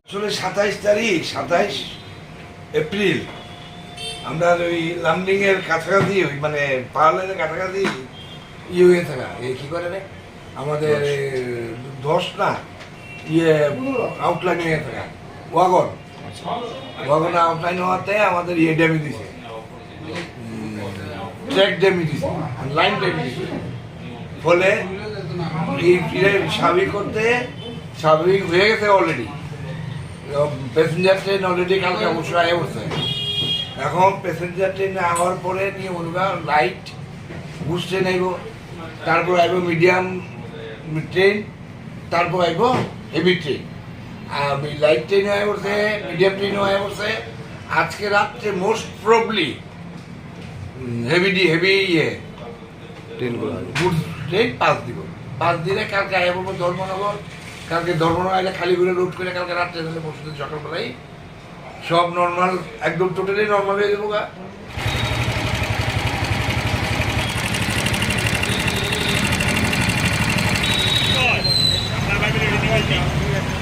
আসলে 27 তারিখ 27 এপ্রিল আমরা ওই লামডিং এর কাছাকাছি ওই মানে পাহাড়ের কাছাকাছি হয়ে থাকা এই কি করে রে আমাদের 10 না আউটলাইন হয়ে থাকা ওয়াগন আউটলাইন হওয়াতে আমাদের ড্যামেজ দিছে, ট্র্যাক ড্যামেজ দিছে, লাইন ড্যামেজ দিছে। ফলে এই স্বাভাবিক করতে স্বাভাবিক হয়ে গেছে অলরেডি। প্যাসেঞ্জার ট্রেন অলরেডি কালকে অবশ্যই আগে বসছে। এখন প্যাসেঞ্জার ট্রেনে আসার পরে নিয়ে বলবা লাইট গুড ট্রেন আইব, তারপর আইব মিডিয়াম ট্রেন, তারপর আইব হেভি ট্রেন। আর লাইট ট্রেনও আয় পড়ছে, মিডিয়াম ট্রেনও আয় পড়ছে। আজকে রাত্রে মোস্ট প্রবলি হেভি ট্রেনগুলো গুড ট্রেন পাঁচ দিলে কালকে আয় পড়বো ধর্মনগর। কালকে ধর্মনগর আইলে খালি করে রোড করে কালকে রাত্রে তাহলে পরশু দিন সকালবেলায় সব নর্মাল, একদম টোটালি নর্মাল হয়ে যাবো গা। আপনার